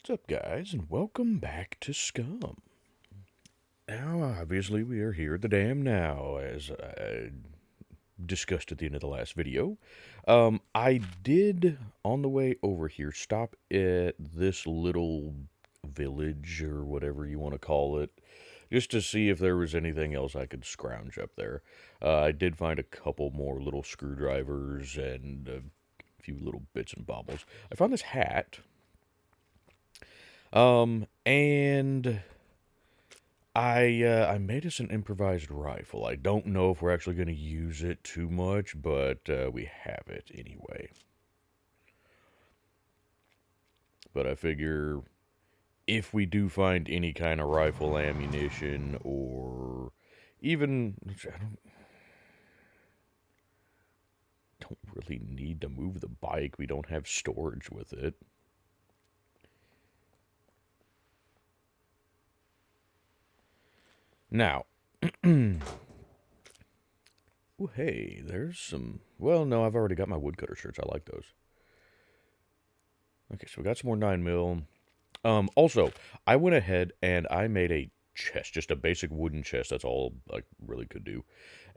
What's up, guys, and welcome back to SCUM. Now, obviously, we are here at the dam now, as I discussed at the end of the last video. I did, on the way over here, stop at this little village, or whatever you want to call it, just to see if there was anything else I could scrounge up there. I did find a couple more little screwdrivers and a few little bits and bobbles. I found this hat. And I made us an improvised rifle. I don't know if we're actually going to use it too much, but we have it anyway. But I figure if we do find any kind of rifle ammunition, or even, I don't really need to move the bike. We don't have storage with it. Now, oh, hey, there's some... Well, no, I've already got my woodcutter shirts. I like those. Okay, so we got some more 9mm. Also, I went ahead and I made a chest, just a basic wooden chest. That's all I really could do.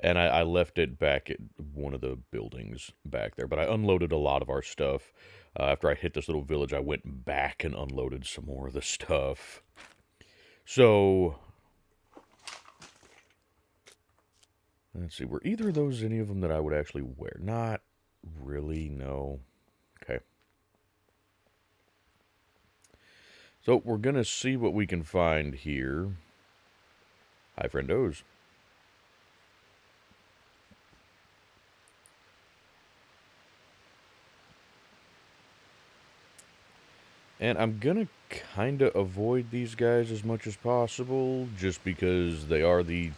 And I left it back at one of the buildings back there. But I unloaded a lot of our stuff. After I hit this little village, I went back and unloaded some more of the stuff. So... let's see, were either of those any of them that I would actually wear? Not really, no. Okay. So we're going to see what we can find here. Hi, friendos. And I'm going to kind of avoid these guys as much as possible, just because they are the...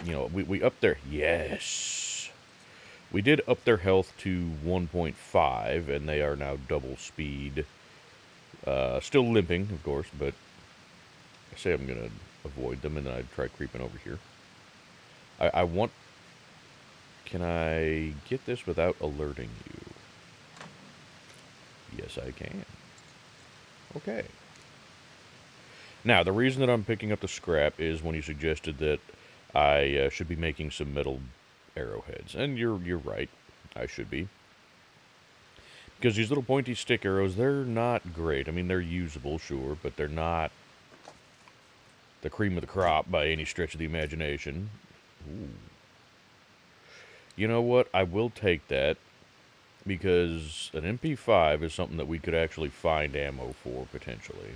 You know, we upped their... Yes! We did up their health to 1.5, and they are now double speed. Still limping, of course, but I say I'm going to avoid them, and then I'd try creeping over here. I want... Can I get this without alerting you? Yes, I can. Okay. Now, the reason that I'm picking up the scrap is when you suggested that I should be making some metal arrowheads. And you're right. I should be. Because these little pointy stick arrows, they're not great. I mean, they're usable, sure, but they're not the cream of the crop by any stretch of the imagination. Ooh. You know what? I will take that, because an MP5 is something that we could actually find ammo for, potentially.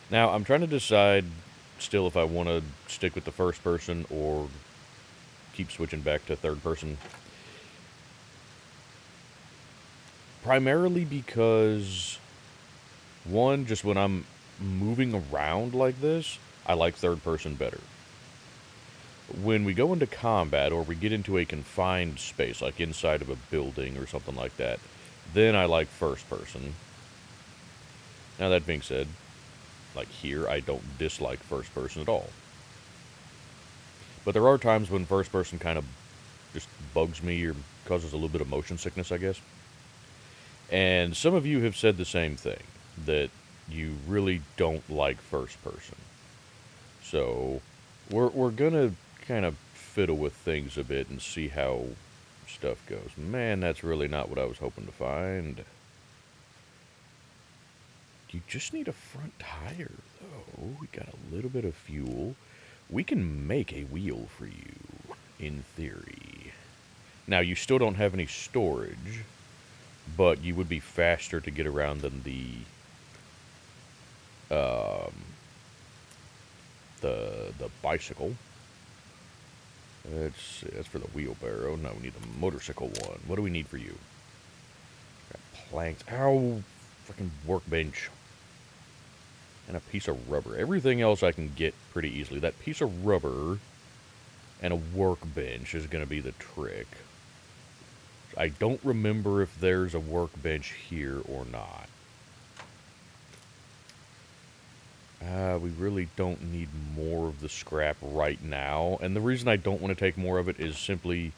Now, I'm trying to decide still if I want to stick with the first person or keep switching back to third person. Primarily because, one, just when I'm moving around like this, I like third person better. When we go into combat or we get into a confined space, like inside of a building or something like that, then I like first person. Now, that being said, like here, I don't dislike first person at all. But there are times when first person kind of just bugs me or causes a little bit of motion sickness, I guess. And some of you have said the same thing, that you really don't like first person. So we're going to kind of fiddle with things a bit and see how stuff goes. Man, that's really not what I was hoping to find. You just need a front tire, though. We got a little bit of fuel. We can make a wheel for you, in theory. Now, you still don't have any storage, but you would be faster to get around than the bicycle. That's for the wheelbarrow. No, we need the motorcycle one. What do we need for you? Got planks. Ow! Freaking workbench. And a piece of rubber. Everything else I can get pretty easily. That piece of rubber and a workbench is going to be the trick. I don't remember if there's a workbench here or not. We really don't need more of the scrap right now. And the reason I don't want to take more of it is simply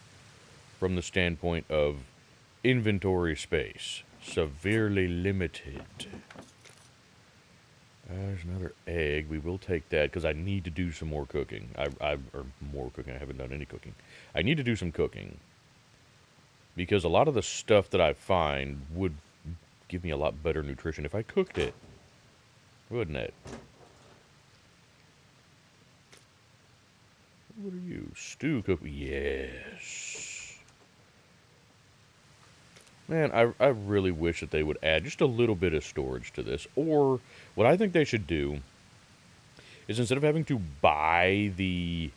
from the standpoint of inventory space. Severely limited. There's another egg. We will take that because I need to do some more cooking. Or more cooking. I haven't done any cooking. I need to do some cooking because a lot of the stuff that I find would give me a lot better nutrition if I cooked it, wouldn't it? What are you? Stew cook? Yes. Man, I really wish that they would add just a little bit of storage to this. Or what I think they should do is instead of having to buy the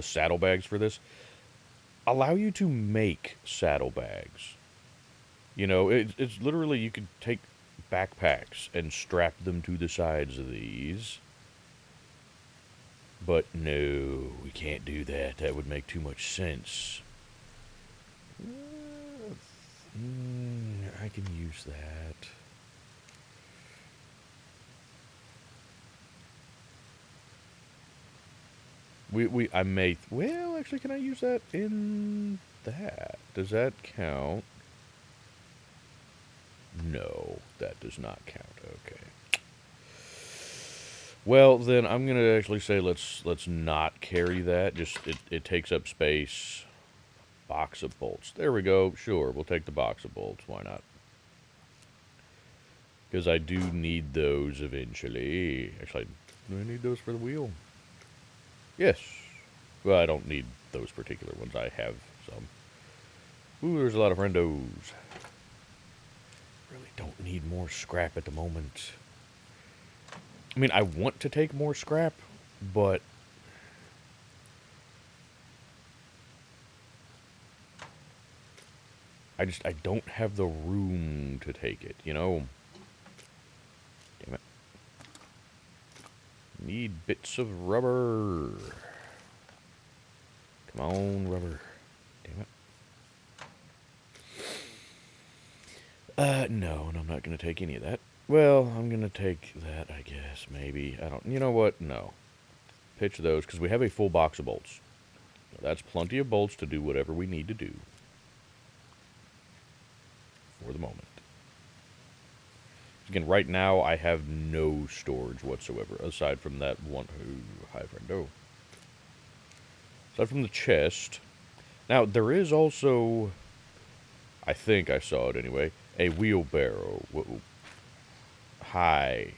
saddlebags for this, allow you to make saddlebags. You know, it's literally you could take backpacks and strap them to the sides of these. But no, we can't do that. That would make too much sense. I can use that. I may, well, actually, can I use that in that? Does that count? No, that does not count. Okay. Well, then I'm gonna actually say let's not carry that. Just it takes up space. Box of bolts. There we go. Sure, we'll take the box of bolts. Why not? Because I do need those eventually. Actually, do I need those for the wheel? Yes. Well, I don't need those particular ones. I have some. Ooh, there's a lot of friendos. Really don't need more scrap at the moment. I mean, I want to take more scrap, but I don't have the room to take it, you know? Damn it. Need bits of rubber. Come on, rubber. Damn it. No, and I'm not going to take any of that. Well, I'm going to take that, I guess, maybe. I don't, you know what? No. Pitch those, because we have a full box of bolts. That's plenty of bolts to do whatever we need to do. For the moment. Again, right now, I have no storage whatsoever, aside from that one. Ooh, hi, friendo. Aside from the chest. Now, there is also, I think I saw it anyway, a wheelbarrow. Whoa. Hi.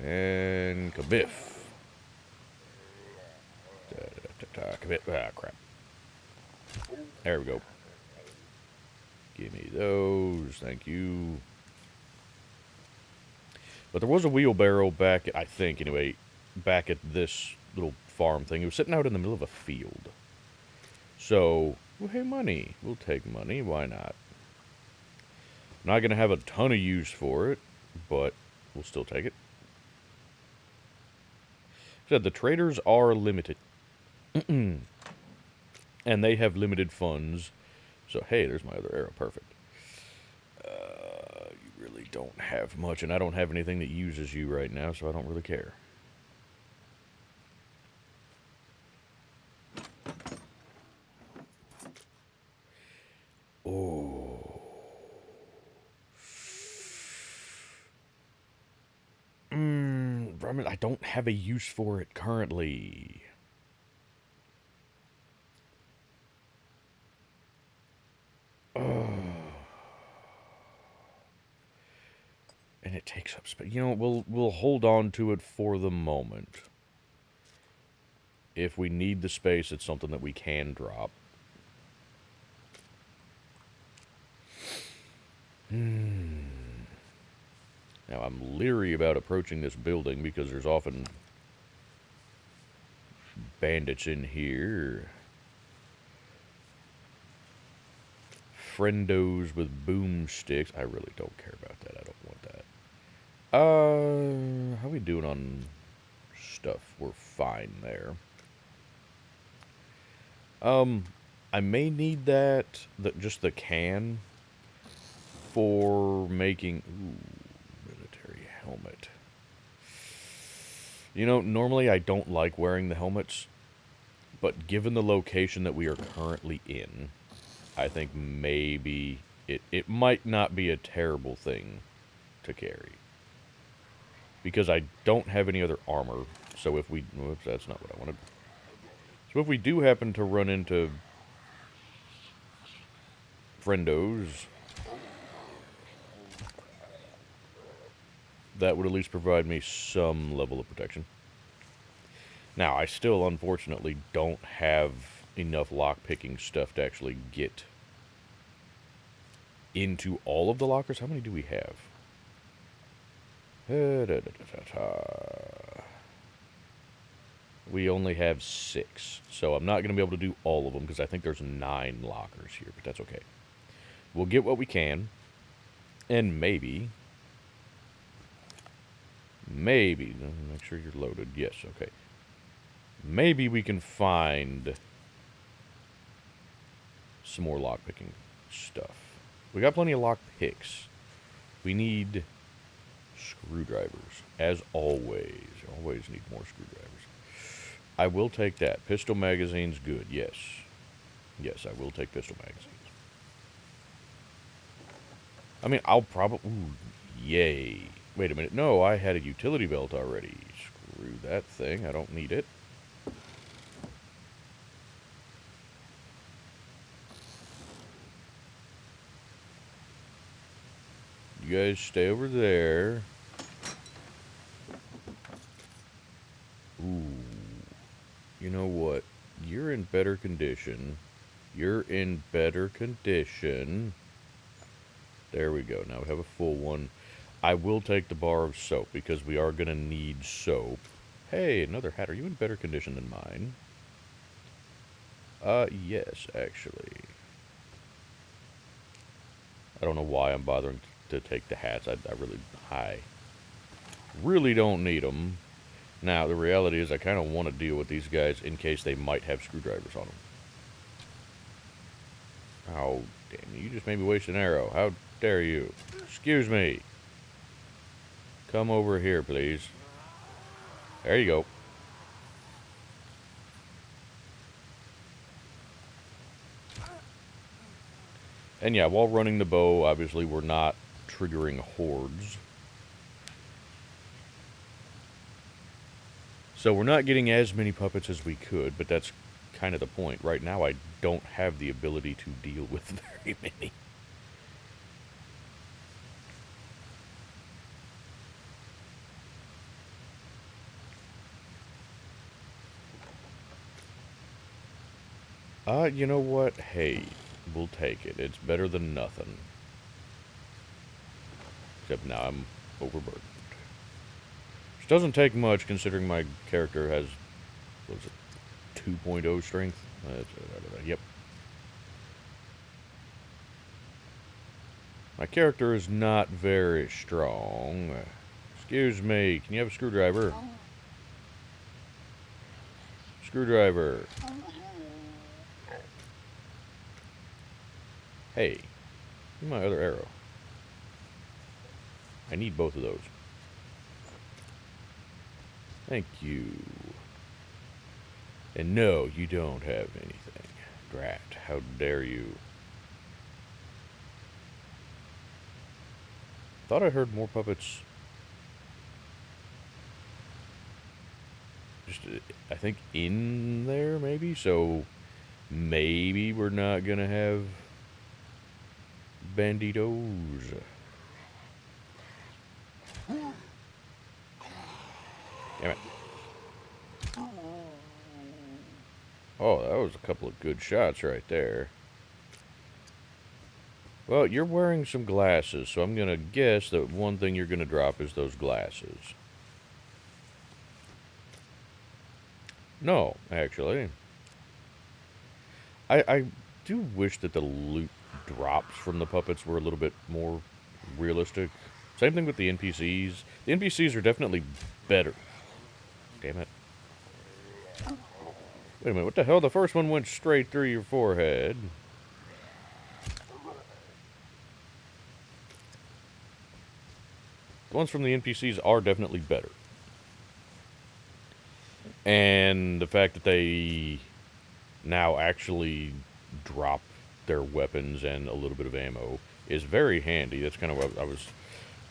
And kabiff. Kabiff. Ah, crap. There we go. Give me those. Thank you. But there was a wheelbarrow back, I think, anyway, back at this little farm thing. It was sitting out in the middle of a field. So, well, hey, money. We'll take money. Why not? Not going to have a ton of use for it, but we'll still take it. Said the traders are limited. And they have limited funds. So, hey, there's my other arrow. Perfect. You really don't have much, and I don't have anything that uses you right now, so I don't really care. Oh. I don't have a use for it currently. And it takes up space. You know, we'll hold on to it for the moment. If we need the space, it's something that we can drop. Now, I'm leery about approaching this building because there's often bandits in here. Friendos with boomsticks. I really don't care about that. I don't want that. How we doing on stuff? We're fine there. I may need that, just the can, for making, military helmet. You know, normally I don't like wearing the helmets, But given the location that we are currently in, I think maybe it might not be a terrible thing to carry. Because I don't have any other armor, so if we... Whoops, that's not what I wanted. So if we do happen to run into friendos, that would at least provide me some level of protection. Now, I still, unfortunately, don't have enough lockpicking stuff to actually get into all of the lockers. How many do we have? We only have 6, so I'm not going to be able to do all of them because I think there's 9 lockers here, but that's okay. We'll get what we can, and maybe, make sure you're loaded. Yes, okay. Maybe we can find some more lockpicking stuff. We got plenty of lockpicks. We need screwdrivers, as always. Always need more screwdrivers. I will take that. Pistol magazine's good, yes. Yes, I will take pistol magazines. I mean, I'll probably... Ooh, yay. Wait a minute. No, I had a utility belt already. Screw that thing. I don't need it. You guys stay over there. Ooh. You know what? You're in better condition. You're in better condition. There we go. Now we have a full one. I will take the bar of soap because we are going to need soap. Hey, another hat. Are you in better condition than mine? Yes, actually. I don't know why I'm bothering to take the hats. I really don't need them. Now, the reality is I kind of want to deal with these guys in case they might have screwdrivers on them. Oh, damn, you just made me waste an arrow. How dare you? Excuse me. Come over here, please. There you go. And yeah, while running the bow, obviously we're not triggering hordes. So we're not getting as many puppets as we could, but that's kind of the point. Right now I don't have the ability to deal with very many. You know what? Hey, we'll take it. It's better than nothing. Except now I'm overburdened. Which doesn't take much considering my character has, what was it, 2.0 strength? Yep. My character is not very strong. Excuse me, can you have a screwdriver? Screwdriver. Hey, give me my other arrow. I need both of those. Thank you. And no, you don't have anything. Drat, how dare you. Thought I heard more puppets. Just, I think in there, maybe? So, maybe we're not gonna have banditos. Damn it. Oh, that was a couple of good shots right there. Well, you're wearing some glasses, so I'm gonna guess that one thing you're gonna drop is those glasses. No, actually. I do wish that the loot drops from the puppets were a little bit more realistic. Same thing with the NPCs. The NPCs are definitely better. Damn it. Wait a minute, what the hell? The first one went straight through your forehead. The ones from the NPCs are definitely better. And the fact that they now actually drop their weapons and a little bit of ammo is very handy. That's kind of what I was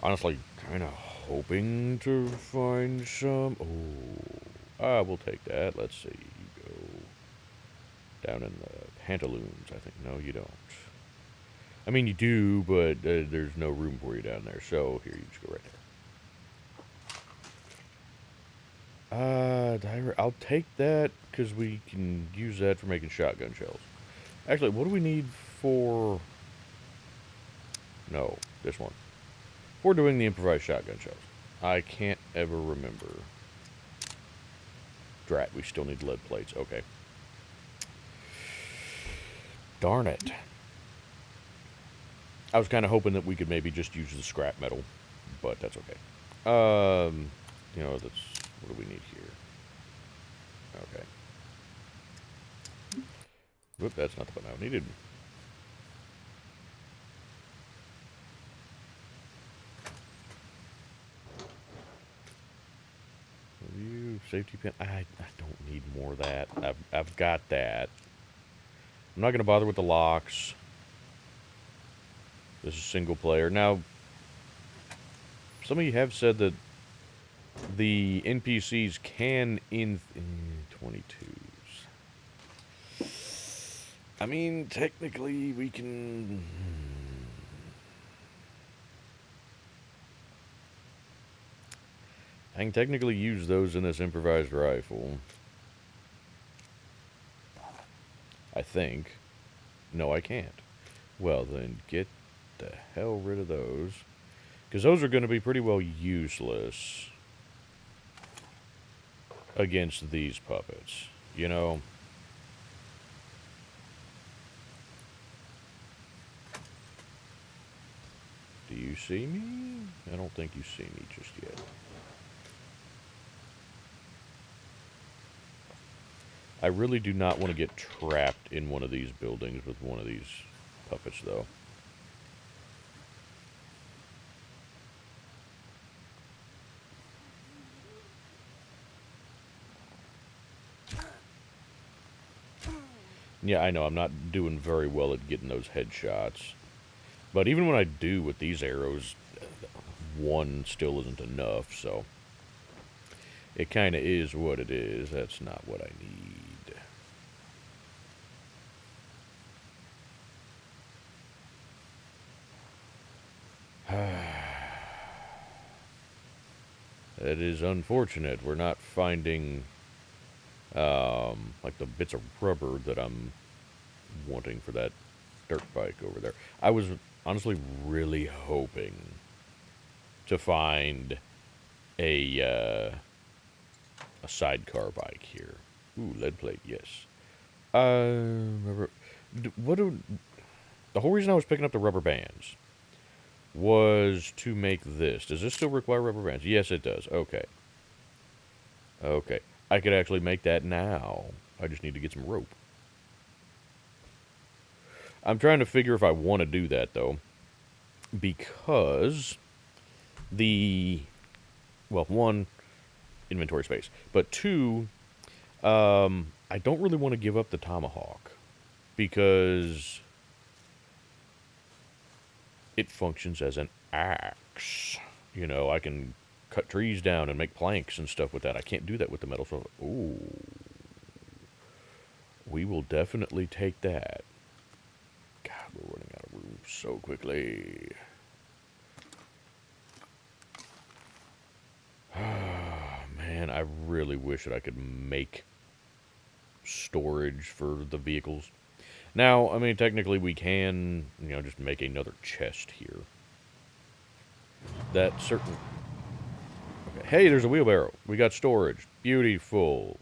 honestly kind of hoping to find some. Oh, we'll take that. Let's see. You go down in the pantaloons, I think. No, you don't. I mean, you do, but there's no room for you down there. So here, you just go right there. I'll take that because we can use that for making shotgun shells. Actually, what do we need for... No, this one. For doing the improvised shotgun shells. I can't ever remember. Drat, we still need lead plates. Okay. Darn it. I was kind of hoping that we could maybe just use the scrap metal, but that's okay. You know, that's... What do we need here? Okay. Whoop, that's not the button I needed. Review, safety pin. I don't need more of that. I've got that. I'm not going to bother with the locks. This is single player. Now, some of you have said that the NPCs can in 22s. I mean, technically, we can... I can technically use those in this improvised rifle. I think. No, I can't. Well, then get the hell rid of those. Because those are going to be pretty well useless against these puppets. You know? Do you see me? I don't think you see me just yet. I really do not want to get trapped in one of these buildings with one of these puppets, though. Yeah, I know, I'm not doing very well at getting those headshots. But even when I do with these arrows, one still isn't enough, so... It kind of is what it is. That's not what I need. That is unfortunate. We're not finding, like the bits of rubber that I'm wanting for that dirt bike over there. I was honestly really hoping to find a sidecar bike here. Ooh, lead plate, yes. What do... The whole reason I was picking up the rubber bands was to make this. Does this still require rubber bands? Yes, it does. Okay. Okay. I could actually make that now. I just need to get some rope. I'm trying to figure if I want to do that, though. Because the... Well, one, inventory space. But two, I don't really want to give up the tomahawk. Because it functions as an axe. You know, I can cut trees down and make planks and stuff with that. I can't do that with the metal. So, ooh. We will definitely take that. God, we're running out of room so quickly. Man, I really wish that I could make storage for the vehicles. Now, I mean, technically we can, you know, just make another chest here. That certain... Okay. Hey, there's a wheelbarrow. We got storage. Beautiful.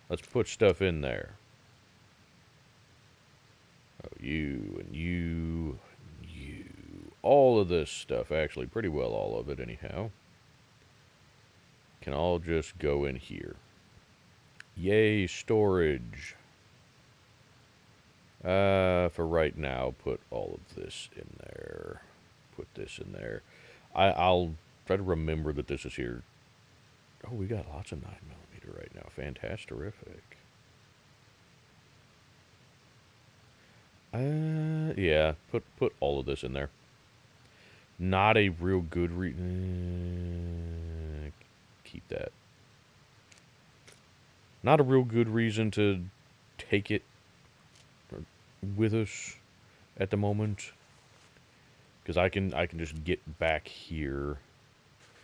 Let's put stuff in there. Oh, you and you and you. All of this stuff, actually, pretty well all of it anyhow, can all just go in here. Yay, storage. For right now, put all of this in there. Put this in there. I'll try to remember that this is here. Oh, we got lots of 9mm right now. Fantastic. Yeah, put all of this in there. Not a real good keep that. Not a real good reason to take it with us at the moment. Because I can just get back here.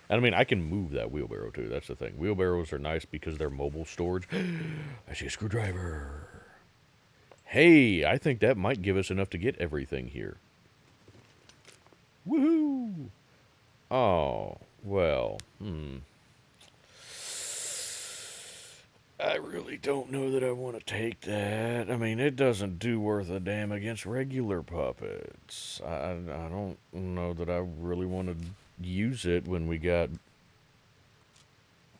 And I mean, I can move that wheelbarrow too. That's the thing. Wheelbarrows are nice because they're mobile storage. I see a screwdriver. Hey, I think that might give us enough to get everything here. Woohoo! Oh, well, I really don't know that I want to take that. I mean, it doesn't do worth a damn against regular puppets. I don't know that I really want to use it when we got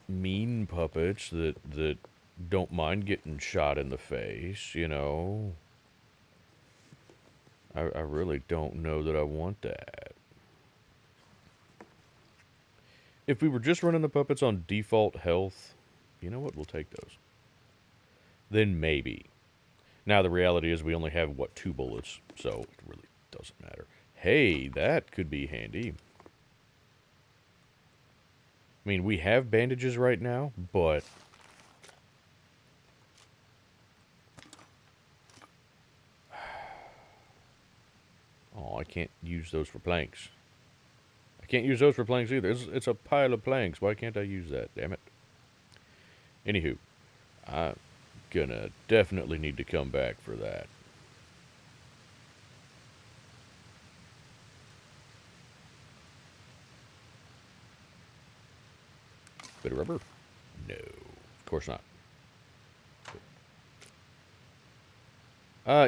mean puppets that don't mind getting shot in the face, you know. I really don't know that I want that. If we were just running the puppets on default health, you know what? We'll take those. Then maybe. Now, the reality is we only have, what, 2 bullets, so it really doesn't matter. Hey, that could be handy. I mean, we have bandages right now, but... Oh, I can't use those for planks. I can't use those for planks either. It's a pile of planks. Why can't I use that? Damn it. Anywho, I'm gonna definitely need to come back for that. Bit of rubber? No, of course not.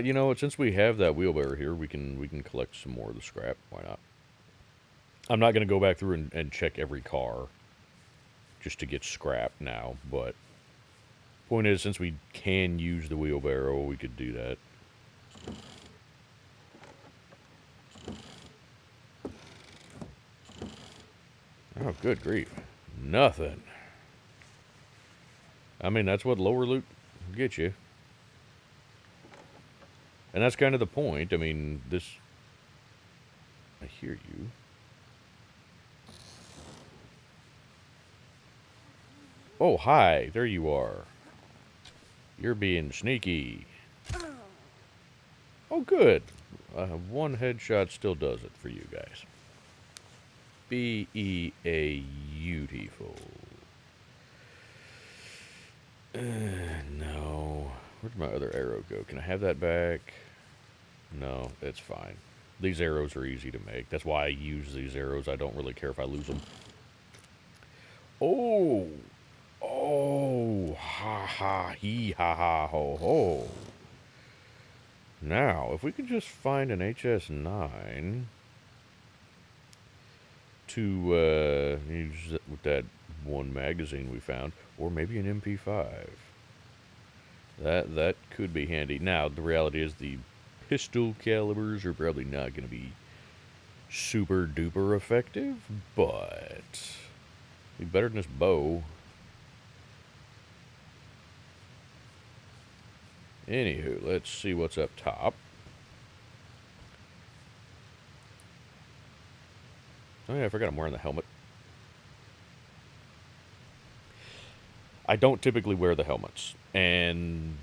You know what? Since we have that wheelbarrow here, we can collect some more of the scrap. Why not? I'm not gonna go back through and check every car just to get scrap now, but point is, since we can use the wheelbarrow, we could do that. Oh, good grief. Nothing. I mean, that's what lower loot gets you. And that's kind of the point. I mean, this... I hear you. Oh, hi. There you are. You're being sneaky. Oh, good. One headshot still does it for you guys. Beautiful. No. Where'd my other arrow go? Can I have that back? No, it's fine. These arrows are easy to make. That's why I use these arrows. I don't really care if I lose them. Oh! Oh! Ha ha hee ha ha ho ho. Now, if we could just find an HS9 to use it with that one magazine we found, or maybe an MP5. That could be handy. Now, the reality is the pistol calibers are probably not going to be super duper effective, but be better than this bow. Anywho, let's see what's up top. Oh yeah, I forgot I'm wearing the helmet. I don't typically wear the helmets, and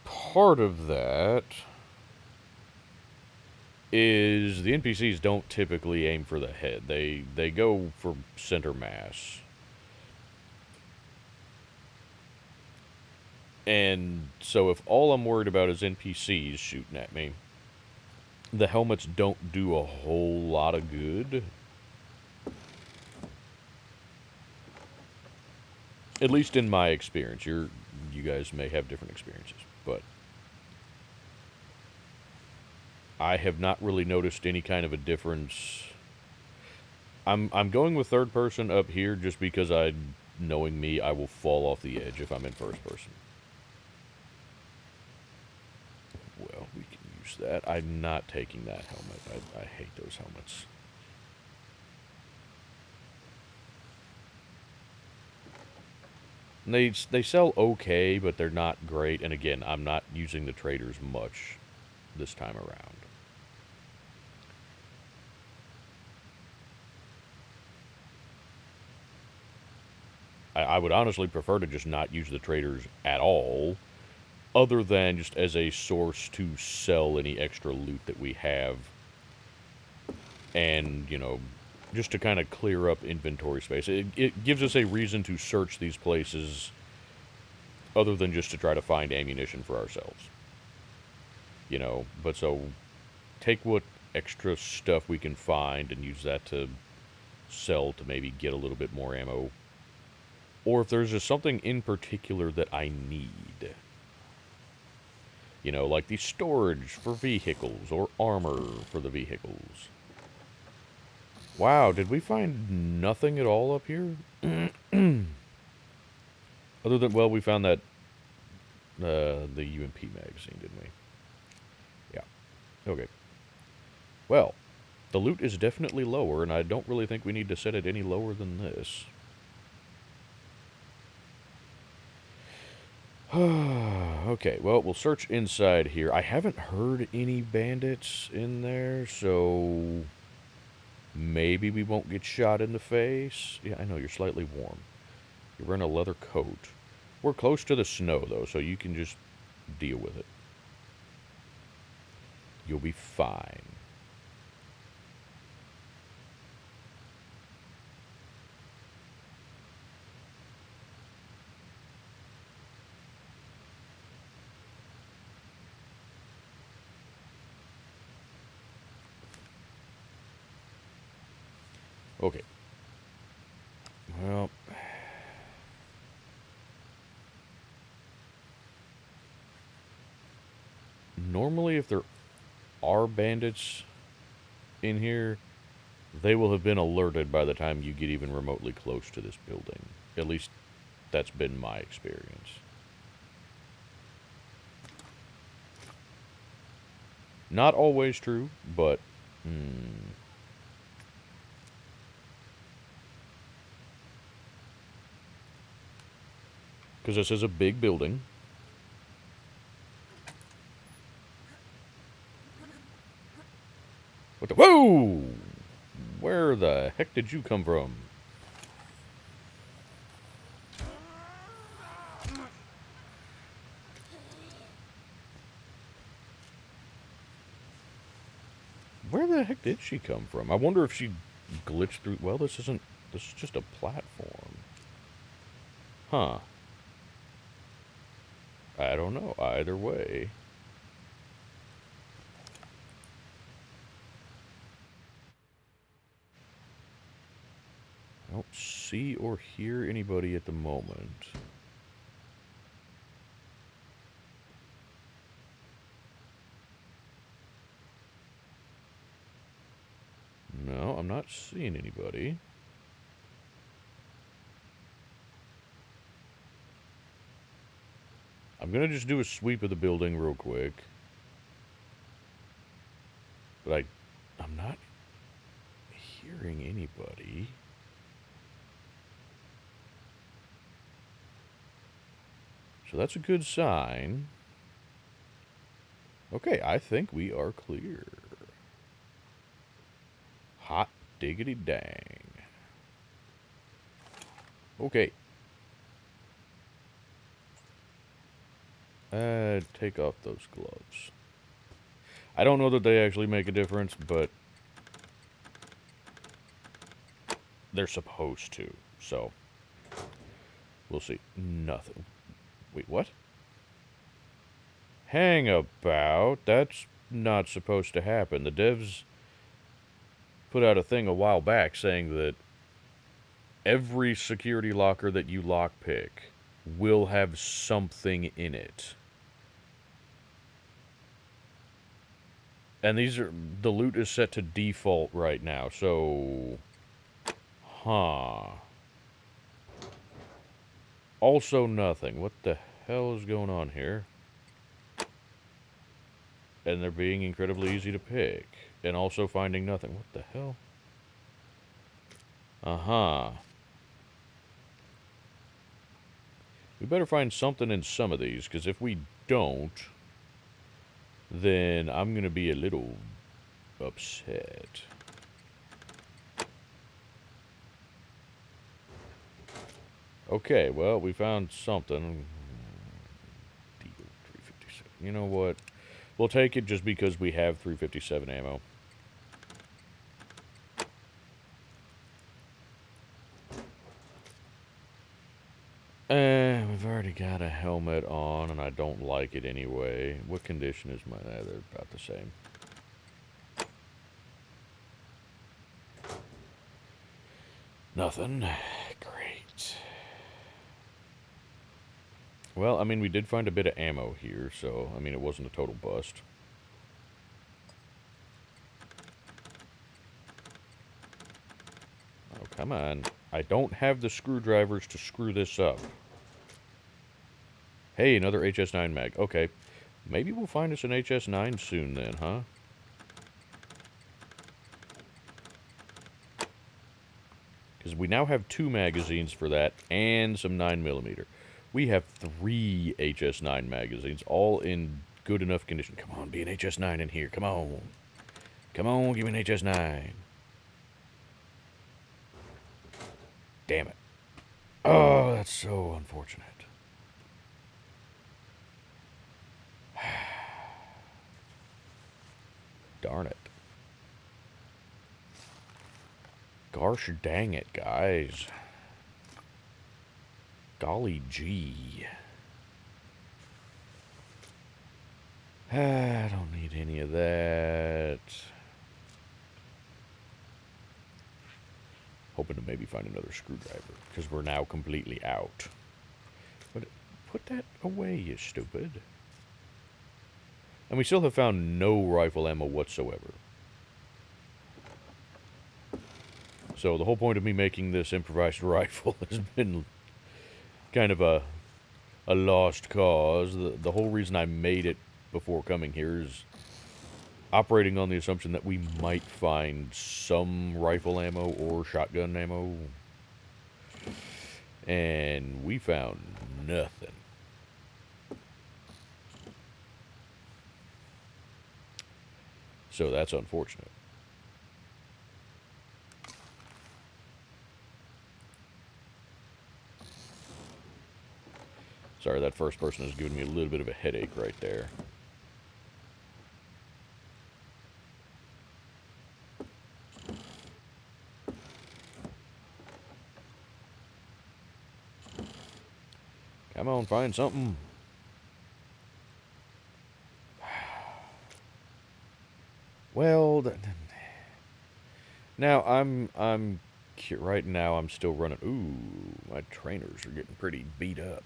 part of that is the NPCs don't typically aim for the head. They go for center mass. And so if all I'm worried about is NPCs shooting at me, the helmets don't do a whole lot of good. At least in my experience. You guys may have different experiences, but I have not really noticed any kind of a difference. I'm going with third person up here just because knowing me, I will fall off the edge if I'm in first person. Well, we can use that. I'm not taking that helmet. I hate those helmets. They sell okay, but they're not great. And again, I'm not using the traders much this time around. I would honestly prefer to just not use the traders at all, other than just as a source to sell any extra loot that we have, and, you know, just to kind of clear up inventory space. It gives us a reason to search these places other than just to try to find ammunition for ourselves. You know, but so take what extra stuff we can find and use that to sell to maybe get a little bit more ammo. Or if there's just something in particular that I need. You know, like the storage for vehicles or armor for the vehicles. Wow, did we find nothing at all up here? Other than, well, we found that, the UMP magazine, didn't we? Yeah. Okay. Well, the loot is definitely lower, and I don't really think we need to set it any lower than this. Okay, well, we'll search inside here. I haven't heard any bandits in there, so maybe we won't get shot in the face. Yeah, I know, you're slightly warm. You're wearing a leather coat. We're close to the snow, though, so you can just deal with it. You'll be fine. Okay. Well, normally if there are bandits in here, they will have been alerted by the time you get even remotely close to this building. At least that's been my experience. Not always true, but because this is a big building. What the? Whoa! Where the heck did you come from? Where the heck did she come from? I wonder if she glitched through. Well, this isn't. This is just a platform. Huh. I don't know. Either way. I don't see or hear anybody at the moment. No, I'm not seeing anybody. I'm gonna just do a sweep of the building real quick. But I'm not hearing anybody. So that's a good sign. Okay, I think we are clear. Hot diggity dang. Okay. Take off those gloves. I don't know that they actually make a difference, but they're supposed to, so we'll see. Nothing. Wait, what? Hang about. That's not supposed to happen. The devs put out a thing a while back saying that every security locker that you lockpick will have something in it. And these are, the loot is set to default right now, so, huh. Also nothing. What the hell is going on here? And they're being incredibly easy to pick. And also finding nothing. What the hell? Uh-huh. We better find something in some of these, because if we don't, then I'm going to be a little upset. Okay, well, we found something. Deal 357. You know what? We'll take it just because we have 357 ammo. We've already got a helmet on, and I don't like it anyway. What condition is mine? They're about the same. Nothing. Great. Well, I mean, we did find a bit of ammo here, so, I mean, it wasn't a total bust. Oh, come on. I don't have the screwdrivers to screw this up. Hey, another HS9 mag. Okay. Maybe we'll find us an HS9 soon then, huh? Because we now have 2 magazines for that and some 9mm. We have 3 HS9 magazines, all in good enough condition. Come on, be an HS9 in here. Come on. Come on, give me an HS9. Damn it. Oh, that's so unfortunate. Darn it. Gosh dang it, guys. Golly gee. I don't need any of that. Hoping to maybe find another screwdriver, because we're now completely out. But put that away, you stupid. And we still have found no rifle ammo whatsoever. So the whole point of me making this improvised rifle has been kind of a lost cause. The whole reason I made it before coming here is operating on the assumption that we might find some rifle ammo or shotgun ammo. And we found nothing. So that's unfortunate. Sorry, that first person is giving me a little bit of a headache right there. Come on, find something. Well, now right now I'm still running. Ooh, my trainers are getting pretty beat up.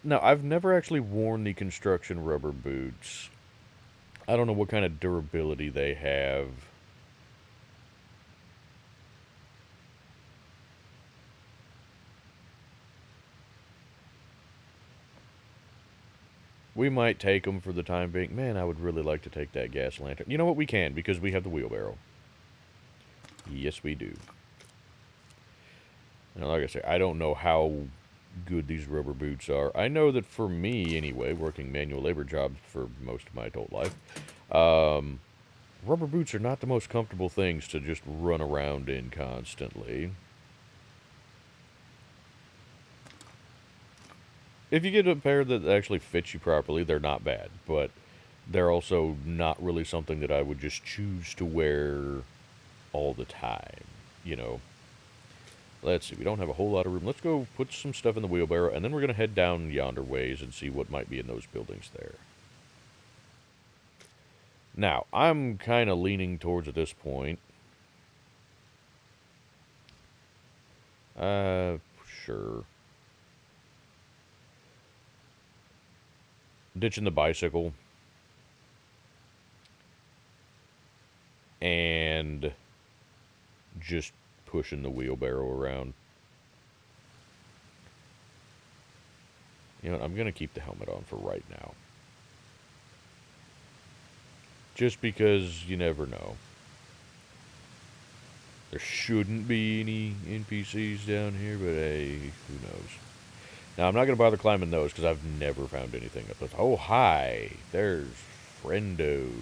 Now, I've never actually worn the construction rubber boots. I don't know what kind of durability they have. We might take them for the time being. Man, I would really like to take that gas lantern. You know what? We can, because we have the wheelbarrow. Yes, we do. Now, like I say, I don't know how good these rubber boots are. I know that for me, anyway, working manual labor jobs for most of my adult life, rubber boots are not the most comfortable things to just run around in constantly. If you get a pair that actually fits you properly, they're not bad, but they're also not really something that I would just choose to wear all the time, you know. Let's see, we don't have a whole lot of room. Let's go put some stuff in the wheelbarrow, and then we're going to head down yonder ways and see what might be in those buildings there. Now, I'm kind of leaning towards, at this point, sure, ditching the bicycle and just pushing the wheelbarrow around. You know what, I'm going to keep the helmet on for right now. Just because you never know. There shouldn't be any NPCs down here, but hey, who knows? Now, I'm not going to bother climbing those because I've never found anything up those. Oh, hi. There's friendos.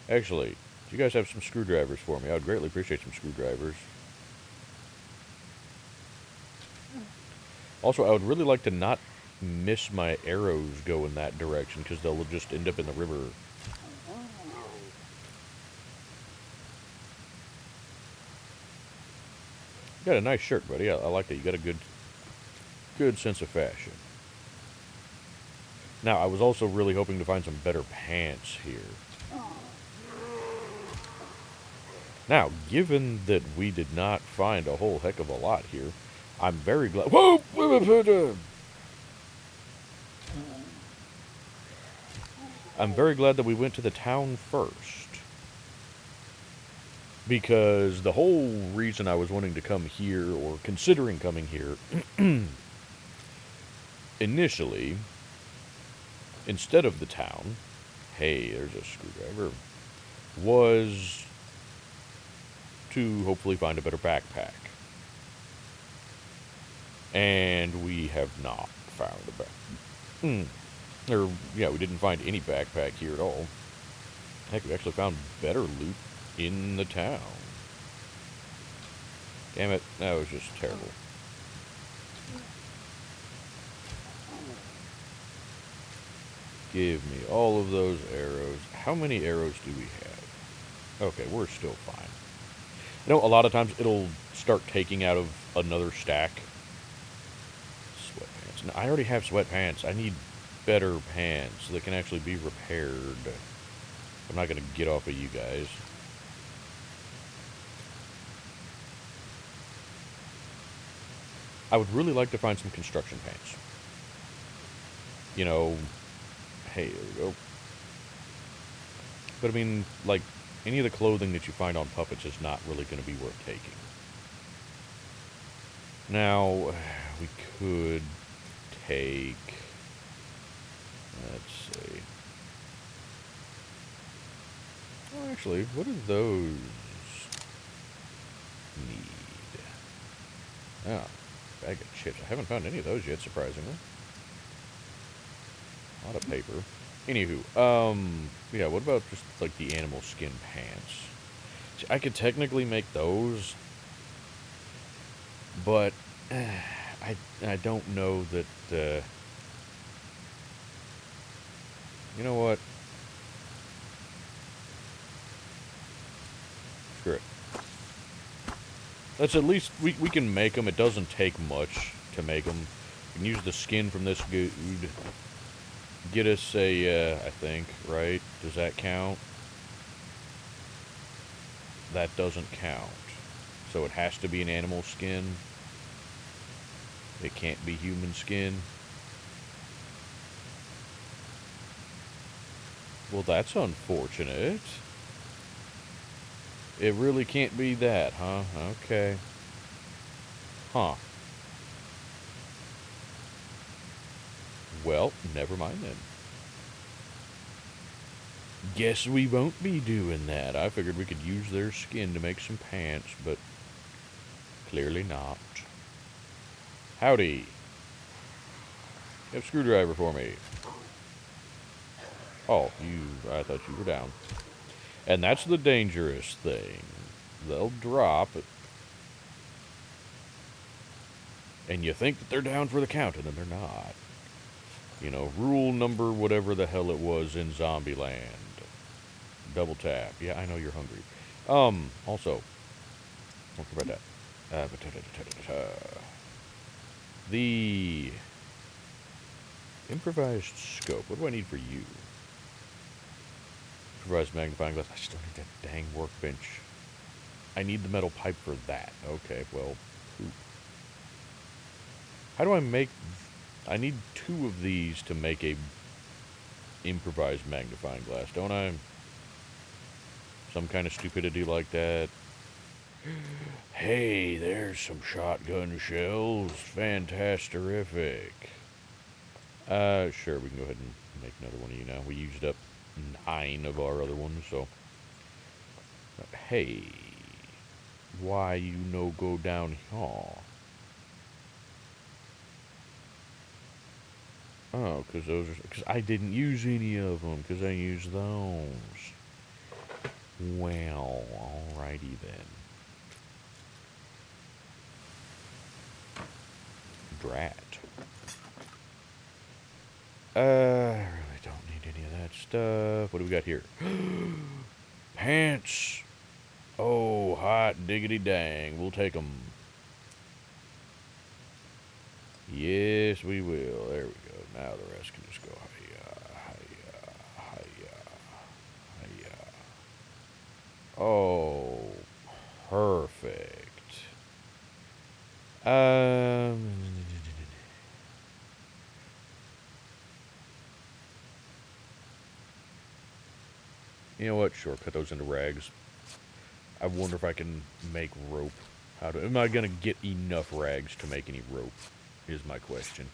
Actually, do you guys have some screwdrivers for me? I would greatly appreciate some screwdrivers. Also, I would really like to not miss my arrows go in that direction because they'll just end up in the river. You got a nice shirt, buddy. I like that. You got a good sense of fashion. Now, I was also really hoping to find some better pants here. Now, given that we did not find a whole heck of a lot here, I'm very glad. Whoa! I'm very glad that we went to the town first. Because the whole reason I was wanting to come here, or considering coming here, initially, instead of the town, hey, there's a screwdriver, was to hopefully find a better backpack. And we have not found a backpack. Yeah, we didn't find any backpack here at all. Heck, we actually found better loot in the town. Damn it, that was just terrible. Give me all of those arrows. How many arrows do we have? Okay, we're still fine. I know a lot of times it'll start taking out of another stack. Sweatpants. No, I already have sweatpants. I need better pants that can actually be repaired. I'm not going to get off of you guys. I would really like to find some construction pants. You know, hey, there we go. But I mean, like, any of the clothing that you find on puppets is not really going to be worth taking. Now, we could take... Let's see. Well, actually, what do those need? Ah, bag of chips. I haven't found any of those yet, surprisingly. A lot of paper. Anywho, yeah, what about just, like, the animal skin pants? See, I could technically make those, but I don't know that, you know what? Screw it. Let's at least, we can make them. It doesn't take much to make them. We can use the skin from this dude. Get us a, I think, right? Does that count? That doesn't count. So it has to be an animal skin. It can't be human skin. Well, that's unfortunate. It really can't be that, huh? Okay. Huh. Well, never mind then. Guess we won't be doing that. I figured we could use their skin to make some pants, but clearly not. Howdy. You have a screwdriver for me. Oh, I thought you were down. And that's the dangerous thing. They'll drop it. And you think that they're down for the count, and then they're not. You know, rule number whatever the hell it was in Zombieland. Double tap. Yeah, I know you're hungry. Also, don't forget about that. The improvised scope. What do I need for you? Improvised magnifying glass. I still need that dang workbench. I need the metal pipe for that. Okay, well, poop. How do I make... I need 2 of these to make a improvised magnifying glass, don't I? Some kind of stupidity like that. Hey, there's some shotgun shells. Fantasterific. Sure, we can go ahead and make another one of you now. We used up 9 of our other ones, so... Hey, why you no go down here. Oh, because those are... Because I didn't use any of them, because I used those. Well, alrighty then. Drat. I really don't need any of that stuff. What do we got here? Pants! Oh, hot diggity dang. We'll take them. Yes, we will. There we go. Now the rest can just go hiya, hiya, hiya, hiya. Oh, perfect. You know what? Sure, cut those into rags. I wonder if I can make rope. Am I gonna get enough rags to make any rope? Is my question.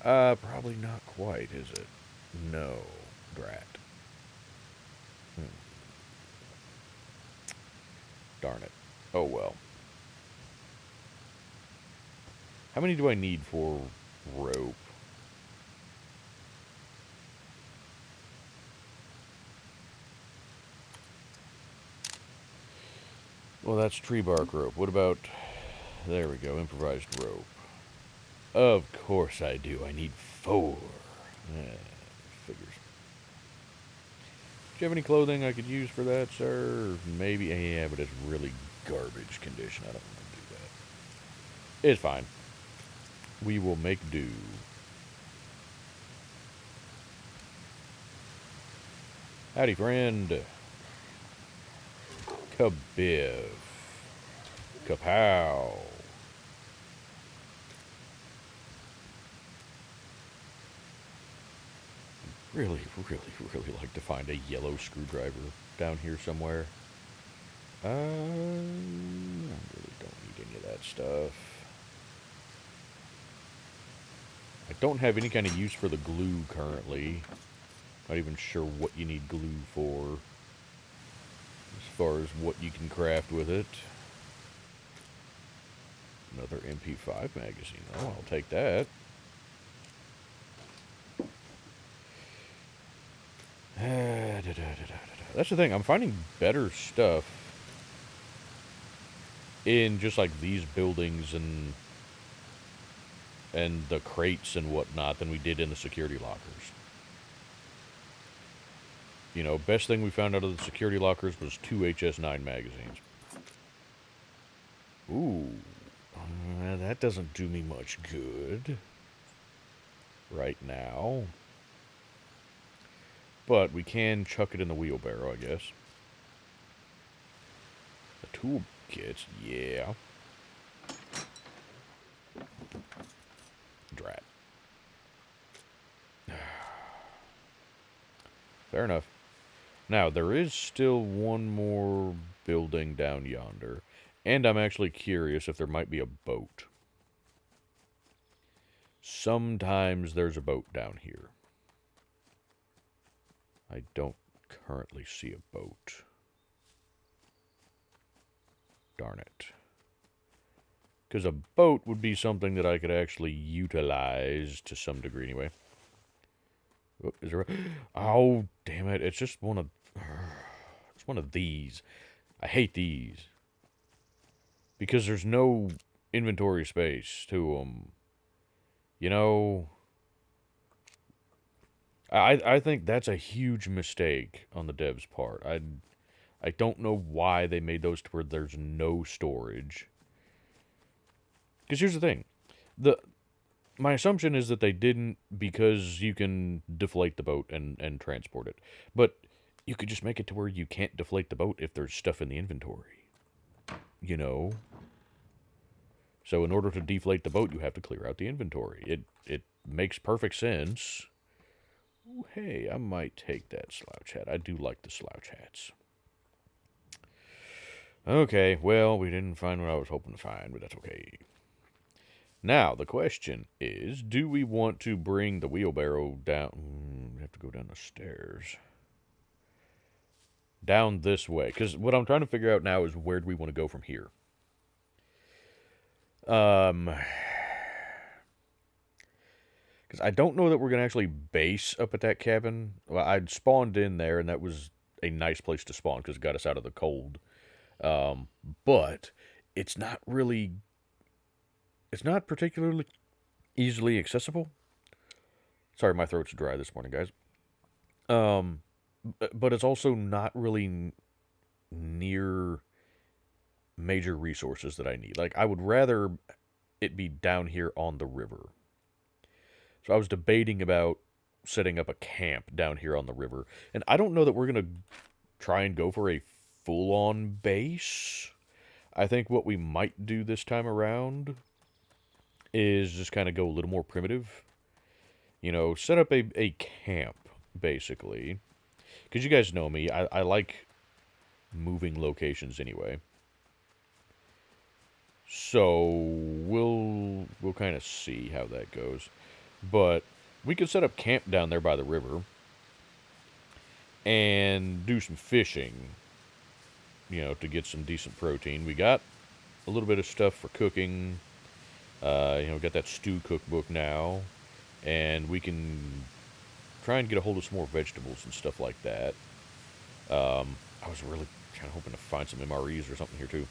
Probably not quite, is it? No. Drat. Darn it. Oh well. How many do I need for rope? Well, that's tree bark rope. What about... There we go, improvised rope. Of course I do. I need 4. Figures. Do you have any clothing I could use for that, sir? Maybe. Yeah, but it's really garbage condition. I don't want to do that. It's fine. We will make do. Howdy, friend. Kabiv. Kapow. Really, really, really like to find a yellow screwdriver down here somewhere. I really don't need any of that stuff. I don't have any kind of use for the glue currently. Not even sure what you need glue for. As far as what you can craft with it. Another MP5 magazine. Oh, I'll take that. That's the thing. I'm finding better stuff in just like these buildings and the crates and whatnot than we did in the security lockers. You know, best thing we found out of the security lockers was 2 HS9 magazines. Ooh, that doesn't do me much good right now. But we can chuck it in the wheelbarrow, I guess. The tool kits, yeah. Drat. Fair enough. Now, there is still one more building down yonder. And I'm actually curious if there might be a boat. Sometimes there's a boat down here. I don't currently see a boat. Darn it. Because a boat would be something that I could actually utilize to some degree anyway. Oh, is there a... Oh, damn it. It's just one of... It's one of these. I hate these. Because there's no inventory space to them. You know... I think that's a huge mistake on the devs' part. I don't know why they made those to where there's no storage. Because here's the thing. My assumption is that they didn't because you can deflate the boat and transport it. But you could just make it to where you can't deflate the boat if there's stuff in the inventory. You know? So in order to deflate the boat, you have to clear out the inventory. It makes perfect sense. Ooh, hey, I might take that slouch hat. I do like the slouch hats. Okay, well, we didn't find what I was hoping to find, but that's okay. Now, the question is, do we want to bring the wheelbarrow down? We have to go down the stairs. down this way. Because what I'm trying to figure out now is where do we want to go from here? Because I don't know that we're going to actually base up at that cabin. Well, I'd spawned in there, and that was a nice place to spawn because it got us out of the cold. But it's not really, it's not particularly easily accessible. Sorry, my throat's dry this morning, guys. Um, but it's also not really near major resources that I need. Like, I would rather it be down here on the river. So I was debating about setting up a camp down here on the river. And I don't know that we're going to try and go for a full on base. I think what we might do this time around is just kind of go a little more primitive. You know, set up a camp, basically. Because you guys know me, I like moving locations anyway. So we'll kind of see how that goes. But we could set up camp down there by the river and do some fishing, you know, to get some decent protein. We got a little bit of stuff for cooking. You know, got that stew cookbook now, and we can try and get a hold of some more vegetables and stuff like that. I was really kind of hoping to find some MREs or something here too,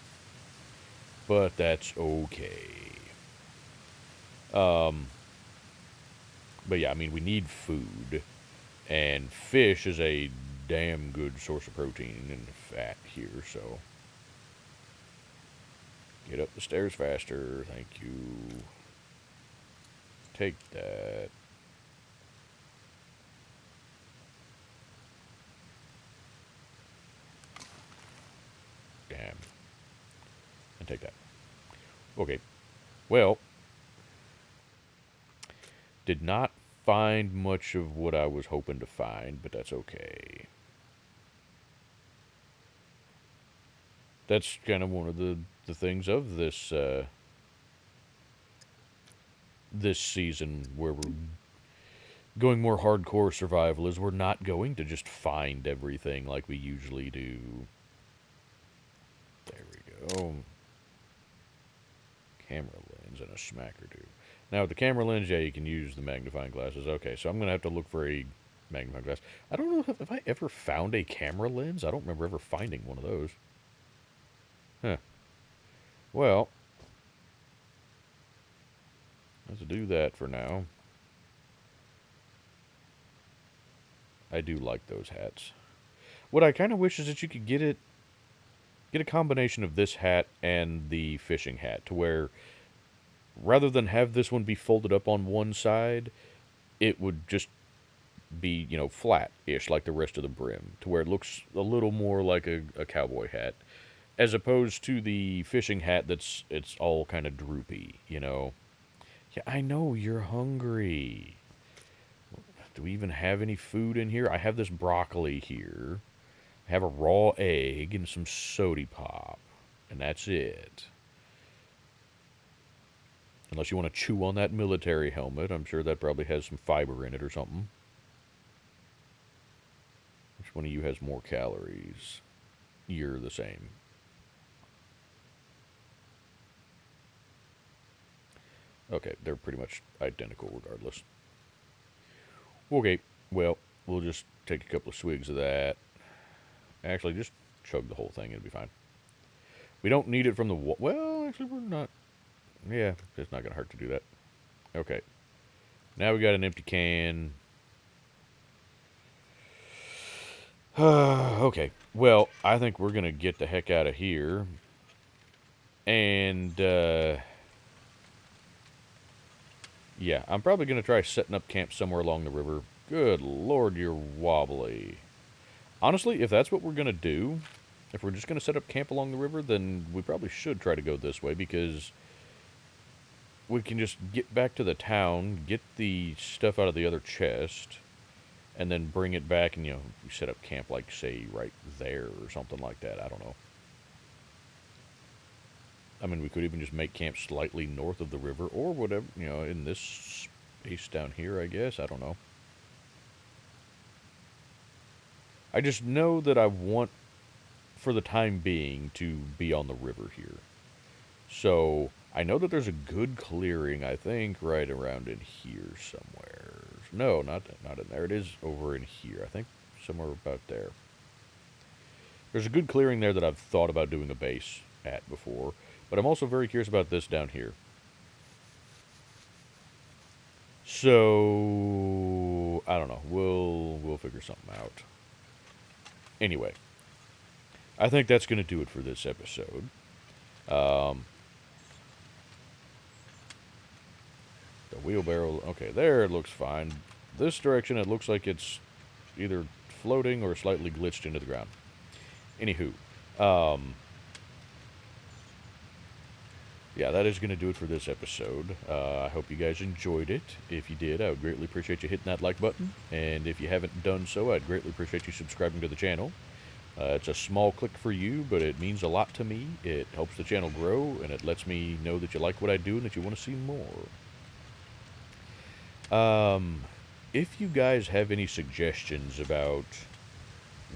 but that's okay. But yeah, I mean, we need food, and fish is a damn good source of protein and fat here, so get up the stairs faster, thank you. Take that. Damn. And take that. Okay. Well, did not find much of what I was hoping to find, but that's okay. That's kind of one of the things of this season where we're going more hardcore survival is we're not going to just find everything like we usually do. There we go. Camera lens and a smacker do. Now with the camera lens, yeah, you can use the magnifying glasses. Okay, so I'm going to have to look for a magnifying glass. I don't know if I ever found a camera lens. I don't remember ever finding one of those. Huh. Well, let's do that for now. I do like those hats. What I kind of wish is that you could get a combination of this hat and the fishing hat to where rather than have this one be folded up on one side, it would just be, you know, flat-ish like the rest of the brim to where it looks a little more like a cowboy hat as opposed to the fishing hat it's all kind of droopy, you know. Yeah, I know you're hungry. Do we even have any food in here? I have this broccoli here. I have a raw egg and some sody pop. And that's it. Unless you want to chew on that military helmet. I'm sure that probably has some fiber in it or something. Which one of you has more calories? You're the same. Okay, they're pretty much identical regardless. Okay, well, we'll just take a couple of swigs of that. Actually, just chug the whole thing, it'll be fine. We don't need it from the well, actually, we're not. Yeah, it's not going to hurt to do that. Okay. Now we got an empty can. Okay. Well, I think we're going to get the heck out of here. And, yeah, I'm probably going to try setting up camp somewhere along the river. Good lord, you're wobbly. Honestly, if that's what we're going to do, if we're just going to set up camp along the river, then we probably should try to go this way because we can just get back to the town, get the stuff out of the other chest, and then bring it back and, you know, we set up camp, like, say, right there or something like that. I don't know. I mean, we could even just make camp slightly north of the river or whatever, you know, in this space down here, I guess. I don't know. I just know that I want, for the time being, to be on the river here. So I know that there's a good clearing, I think, right around in here somewhere. No, not in there. It is over in here. I think somewhere about there. There's a good clearing there that I've thought about doing a base at before, but I'm also very curious about this down here. So I don't know. We'll figure something out. Anyway, I think that's going to do it for this episode. Um, the wheelbarrow. Okay, there it looks fine. This direction, it looks like it's either floating or slightly glitched into the ground. Anywho, um, yeah, that is going to do it for this episode. I hope you guys enjoyed it. If you did, I would greatly appreciate you hitting that like button. And if you haven't done so, I'd greatly appreciate you subscribing to the channel. It's a small click for you, but it means a lot to me. It helps the channel grow, and it lets me know that you like what I do and that you want to see more. If you guys have any suggestions about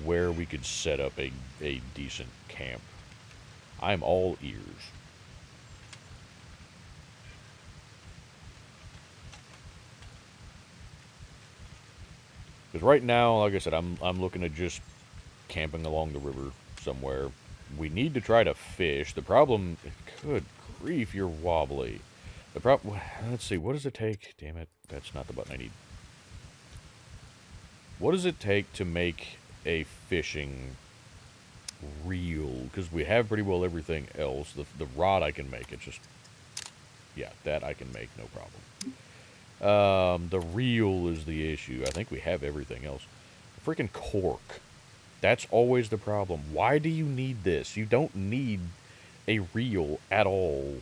where we could set up a decent camp, I'm all ears. Because right now, like I said, I'm looking at just camping along the river somewhere. We need to try to fish. The problem, good grief, you're wobbly. The problem, let's see, what does it take? Damn it, that's not the button I need. What does it take to make a fishing reel? Because we have pretty well everything else. The rod I can make. It's just, yeah, that I can make, no problem. The reel is the issue. I think we have everything else. Freaking cork. That's always the problem. Why do you need this? You don't need a reel at all.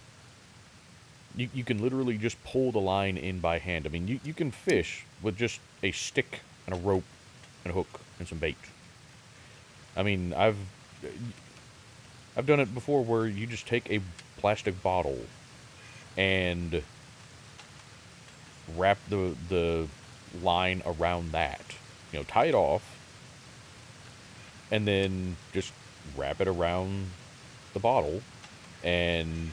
You can literally just pull the line in by hand. I mean, you can fish with just a stick and a rope and a hook and some bait. I mean, I've done it before where you just take a plastic bottle and wrap the line around that. You know, tie it off, and then just wrap it around the bottle, and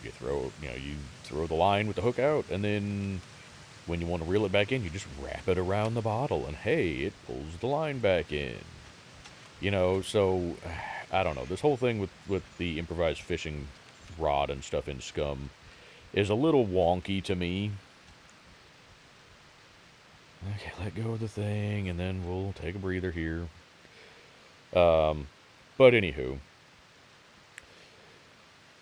you throw the line with the hook out, and then when you want to reel it back in, you just wrap it around the bottle, and hey, it pulls the line back in. You know, so I don't know. This whole thing with the improvised fishing rod and stuff in SCUM is a little wonky to me. Okay, let go of the thing, and then we'll take a breather here. But anywho,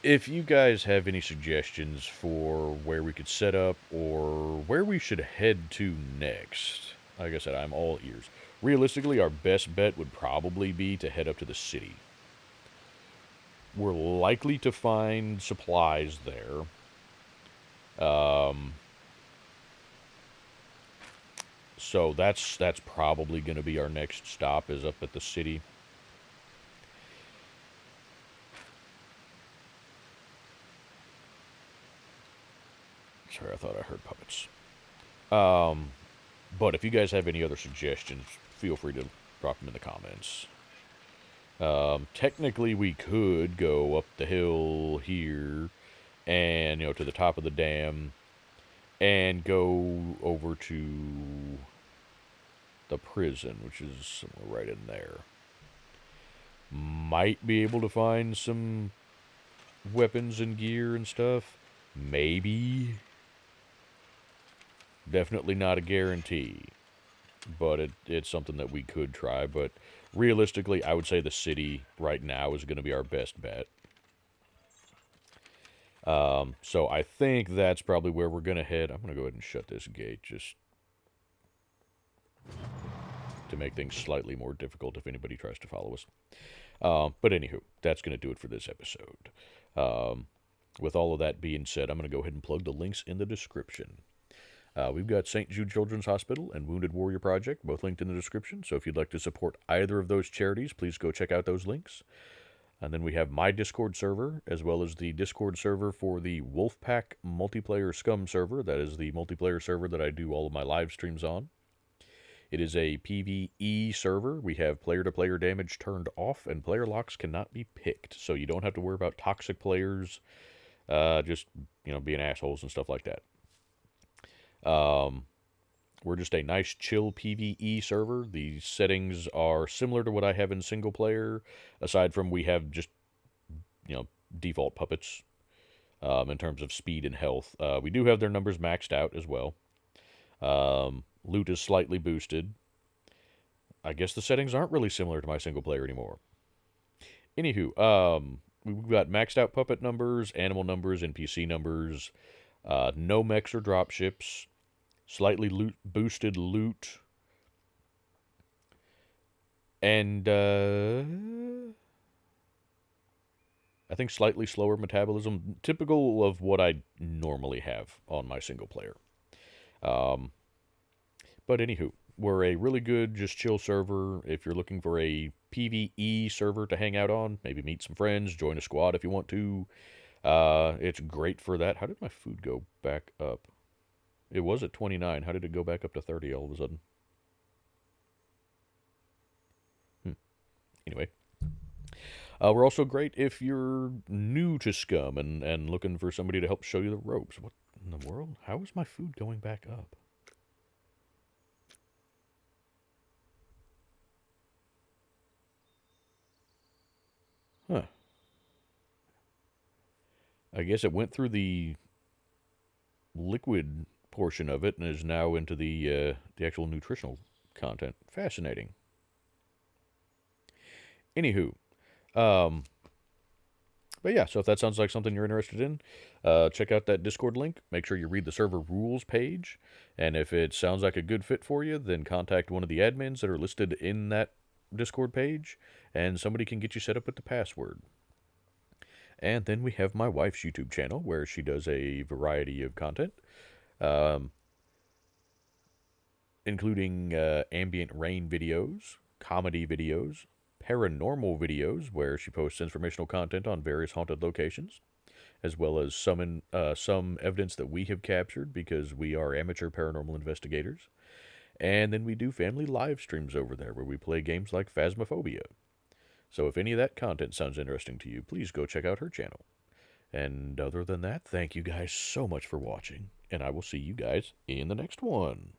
if you guys have any suggestions for where we could set up or where we should head to next, like I said, I'm all ears. Realistically, our best bet would probably be to head up to the city. We're likely to find supplies there. So that's probably going to be our next stop, is up at the city. Sorry, I thought I heard puppets. But if you guys have any other suggestions, feel free to drop them in the comments. Technically, we could go up the hill here and, to the top of the dam and go over to the prison, which is somewhere right in there. Might be able to find some weapons and gear and stuff. Maybe. Definitely not a guarantee. But it's something that we could try. But realistically, I would say the city right now is going to be our best bet. So I think that's probably where we're going to head. I'm going to go ahead and shut this gate just to make things slightly more difficult if anybody tries to follow us. But anywho, that's going to do it for this episode. With all of that being said, I'm going to go ahead and plug the links in the description. We've got St. Jude Children's Hospital and Wounded Warrior Project, both linked in the description. So if you'd like to support either of those charities, please go check out those links. And then we have my Discord server, as well as the Discord server for the Wolfpack multiplayer SCUM server. That is the multiplayer server that I do all of my live streams on. It is a PvE server. We have player-to-player damage turned off, and player locks cannot be picked, so you don't have to worry about toxic players, just being assholes and stuff like that. We're just a nice, chill PvE server. The settings are similar to what I have in single player, aside from we have just default puppets in terms of speed and health. We do have their numbers maxed out as well. Loot is slightly boosted. I guess the settings aren't really similar to my single player anymore. Anywho, we've got maxed out puppet numbers, animal numbers, NPC numbers, no mechs or dropships, slightly boosted loot, and I think slightly slower metabolism, typical of what I normally have on my single player. But anywho, we're a really good, just chill server. If you're looking for a PvE server to hang out on, maybe meet some friends, join a squad if you want to. It's great for that. How did my food go back up? It was at 29. How did it go back up to 30 all of a sudden? Anyway. We're also great if you're new to SCUM and looking for somebody to help show you the ropes. What in the world? How is my food going back up? Huh. I guess it went through the liquid portion of it and is now into the actual nutritional content. Fascinating. Anywho, but yeah, so if that sounds like something you're interested in, check out that Discord link. Make sure you read the server rules page, and if it sounds like a good fit for you, then contact one of the admins that are listed in that Discord page, and somebody can get you set up with the password. And then we have my wife's YouTube channel, where she does a variety of content, including ambient rain videos, comedy videos, paranormal videos, where she posts informational content on various haunted locations, as well as some evidence that we have captured because we are amateur paranormal investigators. And then we do family live streams over there where we play games like Phasmophobia. So if any of that content sounds interesting to you, please go check out her channel. And other than that, thank you guys so much for watching, and I will see you guys in the next one.